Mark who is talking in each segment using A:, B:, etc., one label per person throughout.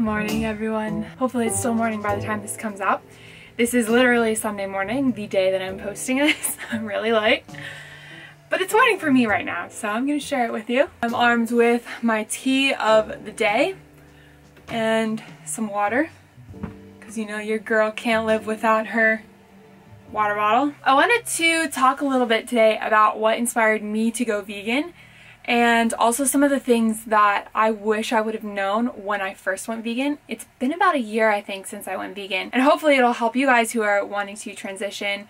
A: morning, everyone. Hopefully it's still morning by the time this comes out. This is literally Sunday morning, the day that I'm posting this. I'm really late, but it's morning for me right now, so I'm gonna share it with you. I'm armed with my tea of the day and some water, because you know your girl can't live without her water bottle. I wanted to talk a little bit today about what inspired me to go vegan, and also some of the things that I wish I would have known when I first went vegan. It's been about a year, I think, since I went vegan, and hopefully it'll help you guys who are wanting to transition.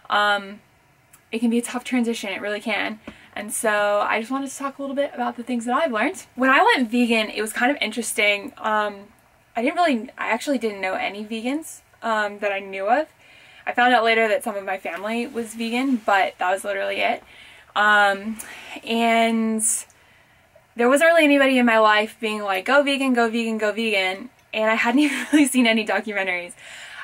A: It can be a tough transition, it really can. And so I just wanted to talk a little bit about the things that I've learned. When I went vegan, it was kind of interesting. I actually didn't know any vegans that I knew of. I found out later that some of my family was vegan, but that was literally it. And there wasn't really anybody in my life being like, go vegan, go vegan, go vegan. And I hadn't even really seen any documentaries.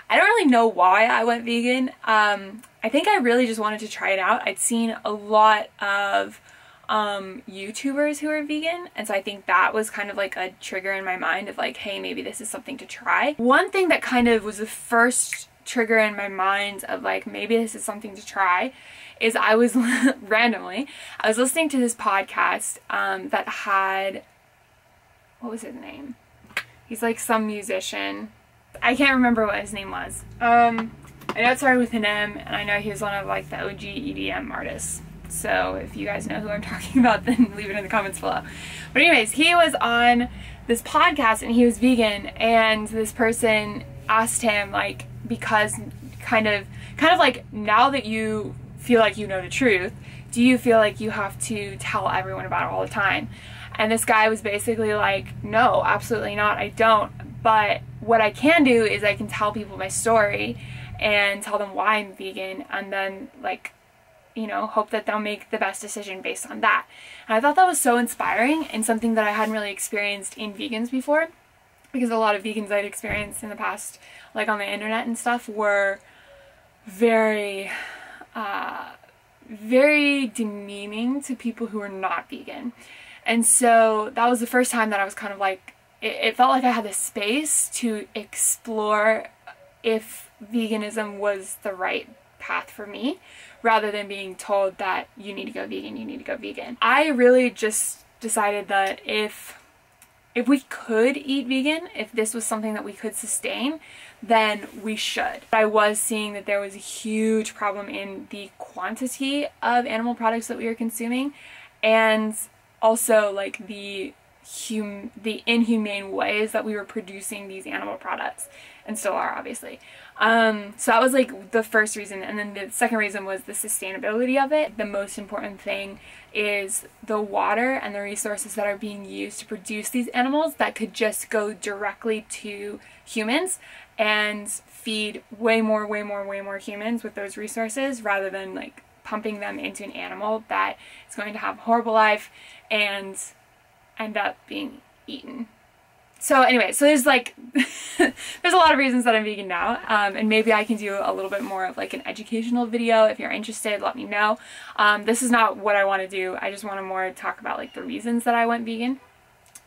A: I don't really know why I went vegan. I think I really just wanted to try it out. I'd seen a lot of YouTubers who are vegan, and so I think that was kind of like a trigger in my mind of like, hey, maybe this is something to try. One thing that kind of was the first trigger in my mind of like, maybe this is something to try, is I was randomly, I was listening to this podcast that had, what was his name? He's like some musician. I can't remember what his name was. I know it started with an M, and I know he was one of like the OG EDM artists. So if you guys know who I'm talking about, then leave it in the comments below. But anyways, he was on this podcast and he was vegan, and this person asked him, like, because kind of like, now that you feel like you know the truth, do you feel like you have to tell everyone about it all the time? And this guy was basically like, no, absolutely not, I don't. But what I can do is I can tell people my story and tell them why I'm vegan, and then, like, you know, hope that they'll make the best decision based on that. And I thought that was so inspiring, and something that I hadn't really experienced in vegans before, because a lot of vegans I'd experienced in the past, like on the internet and stuff, were very demeaning to people who are not vegan. And so that was the first time that I was kind of like, it felt like I had the space to explore if veganism was the right path for me, rather than being told that you need to go vegan, you need to go vegan. I really just decided that if we could eat vegan, if this was something that we could sustain, then we should. I was seeing that there was a huge problem in the quantity of animal products that we were consuming, and also like the inhumane ways that we were producing these animal products, and still are, obviously. So that was like the first reason, and then the second reason was the sustainability of it. The most important thing is the water and the resources that are being used to produce these animals that could just go directly to humans and feed way more humans with those resources, rather than like pumping them into an animal that is going to have a horrible life and end up being eaten. So anyway, so there's like there's a lot of reasons that I'm vegan now, and maybe I can do a little bit more of like an educational video. If you're interested, let me know. This is not what I want to do. I just want to more talk about like the reasons that I went vegan.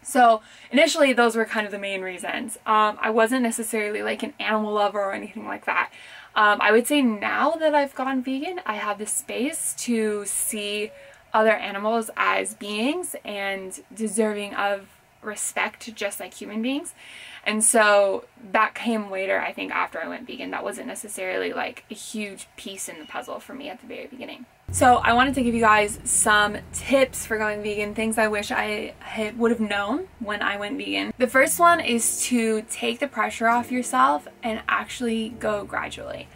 A: So initially those were kind of the main reasons. I wasn't necessarily like an animal lover or anything like that. I would say now that I've gone vegan, I have the space to see other animals as beings and deserving of respect, just like human beings. And so that came later, I think, after I went vegan. That wasn't necessarily like a huge piece in the puzzle for me at the very beginning. So I wanted to give you guys some tips for going vegan, things I wish I would have known when I went vegan. The first one is to take the pressure off yourself and actually go gradually.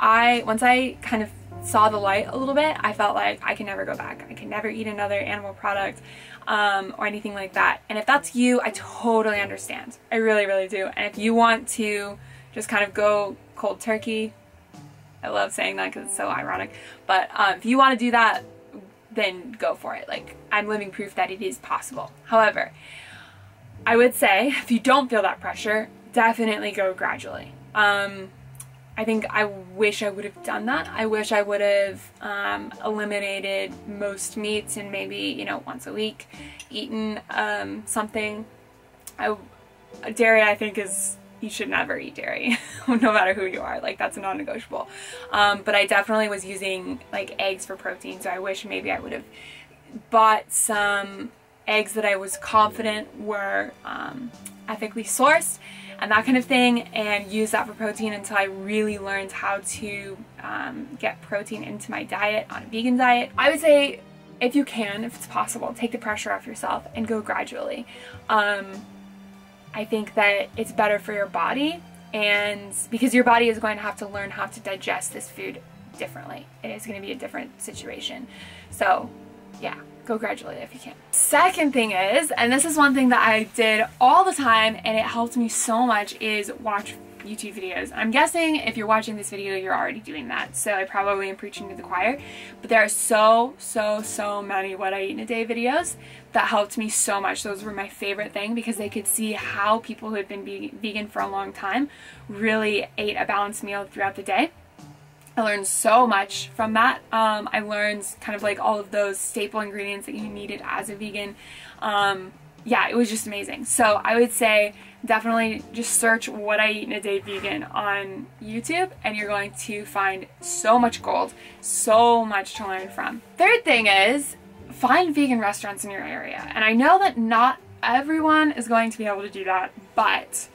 A: Once I kind of saw the light a little bit, I felt like I can never go back. I can never eat another animal product or anything like that. And if that's you, I totally understand. I really, really do. And if you want to just kind of go cold turkey, I love saying that because it's so ironic, but if you want to do that, then go for it. Like, I'm living proof that it is possible. However, I would say if you don't feel that pressure, definitely go gradually. I think I wish I would have done that. I wish I would have eliminated most meats and maybe, you know, once a week eaten something. dairy, I think, is, you should never eat dairy, no matter who you are. Like, that's a non-negotiable. But I definitely was using like eggs for protein, so I wish maybe I would have bought some eggs that I was confident were ethically sourced and that kind of thing, and use that for protein until I really learned how to get protein into my diet on a vegan diet. I would say, if you can, if it's possible, take the pressure off yourself and go gradually. I think that it's better for your body, and because your body is going to have to learn how to digest this food differently. It is going to be a different situation. So yeah, go gradually if you can. Second thing is, and this is one thing that I did all the time and it helped me so much, is watch YouTube videos. I'm guessing if you're watching this video, you're already doing that, so I probably am preaching to the choir, but there are so many what I eat in a day videos that helped me so much. Those were my favorite thing because they could see how people who had been vegan for a long time really ate a balanced meal throughout the day. I learned so much from that. I learned kind of like all of those staple ingredients that you needed as a vegan. Yeah, it was just amazing. So I would say definitely just search what I eat in a day vegan on YouTube and you're going to find so much gold, so much to learn from. Third thing is, find vegan restaurants in your area. And I know that not everyone is going to be able to do that, but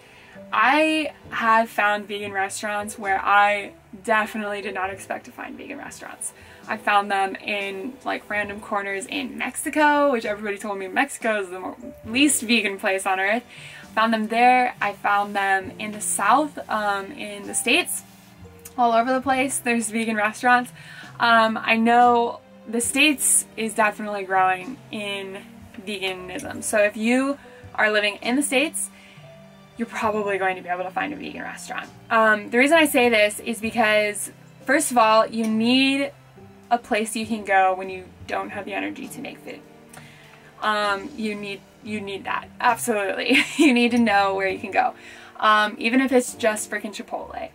A: I have found vegan restaurants where I definitely did not expect to find vegan restaurants. I found them in like random corners in Mexico, which everybody told me Mexico is the least vegan place on earth. Found them there. I found them in the South, in the States, all over the place. There's vegan restaurants. I know the States is definitely growing in veganism. So if you are living in the States, you're probably going to be able to find a vegan restaurant. The reason I say this is because, first of all, you need a place you can go when you don't have the energy to make food. You need that, absolutely. You need to know where you can go. Even if it's just freaking Chipotle.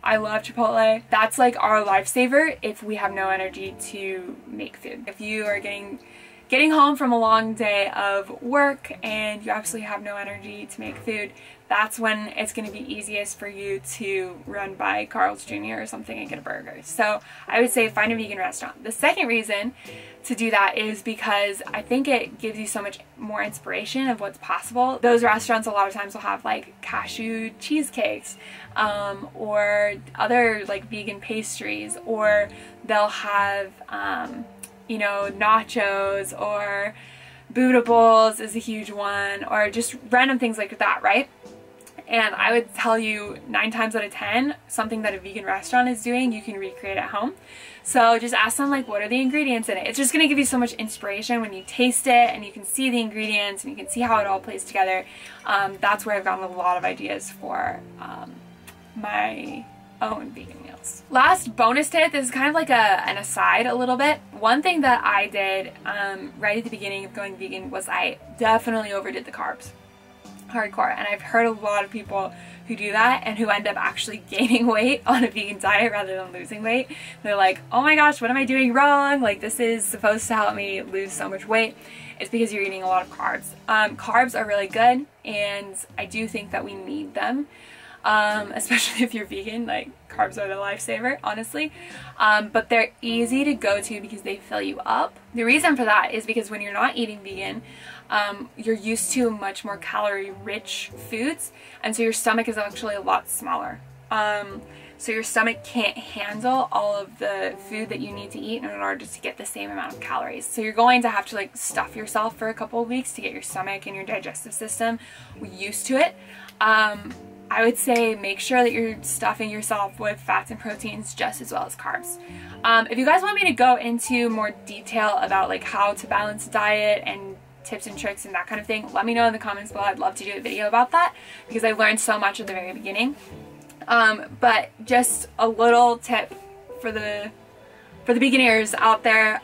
A: I love Chipotle. That's like our lifesaver if we have no energy to make food. If you are getting home from a long day of work and you absolutely have no energy to make food, that's when it's going to be easiest for you to run by Carl's Jr. or something and get a burger. So I would say find a vegan restaurant. The second reason to do that is because I think it gives you so much more inspiration of what's possible. Those restaurants a lot of times will have like cashew cheesecakes or other like vegan pastries, or they'll have you know, nachos, or Buddha bowls is a huge one, or just random things like that, right? And I would tell you 9 times out of 10, something that a vegan restaurant is doing, you can recreate at home. So just ask them like, what are the ingredients in it? It's just going to give you so much inspiration when you taste it and you can see the ingredients and you can see how it all plays together. That's where I've gotten a lot of ideas for my own vegan meals. Last bonus tip, this is kind of like an aside a little bit. One thing that I did right at the beginning of going vegan was I definitely overdid the carbs. Hardcore. And I've heard a lot of people who do that and who end up actually gaining weight on a vegan diet rather than losing weight. They're like, oh my gosh, what am I doing wrong? Like, this is supposed to help me lose so much weight. It's because you're eating a lot of carbs. Carbs are really good, and I do think that we need them. Especially if you're vegan, like carbs are the lifesaver, honestly. But they're easy to go to because they fill you up. The reason for that is because when you're not eating vegan, you're used to much more calorie-rich foods, and so your stomach is actually a lot smaller. So your stomach can't handle all of the food that you need to eat in order to get the same amount of calories. So you're going to have to like stuff yourself for a couple of weeks to get your stomach and your digestive system used to it. I would say make sure that you're stuffing yourself with fats and proteins just as well as carbs. If you guys want me to go into more detail about like how to balance a diet and tips and tricks and that kind of thing, let me know in the comments below. I'd love to do a video about that because I learned so much at the very beginning. But just a little tip for the beginners out there,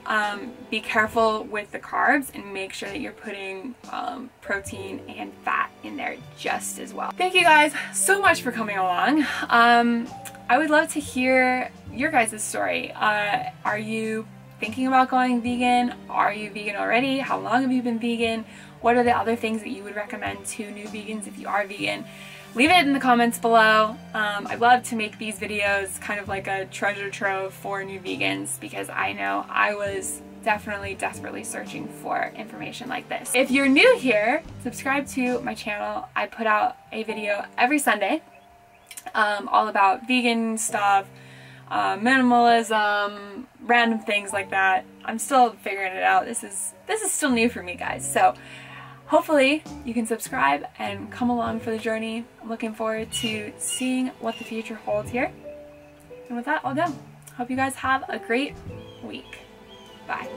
A: be careful with the carbs and make sure that you're putting protein and fat in there just as well. Thank you guys so much for coming along. I would love to hear your guys' story. Are you thinking about going vegan? Are you vegan already? How long have you been vegan? What are the other things that you would recommend to new vegans if you are vegan? Leave it in the comments below. I love to make these videos kind of like a treasure trove for new vegans, because I know I was definitely desperately searching for information like this. If you're new here, subscribe to my channel. I put out a video every Sunday all about vegan stuff, minimalism, random things like that. I'm still figuring it out. This is still new for me, guys. So hopefully you can subscribe and come along for the journey. I'm looking forward to seeing what the future holds here. And with that, I'll go. Hope you guys have a great week. Bye.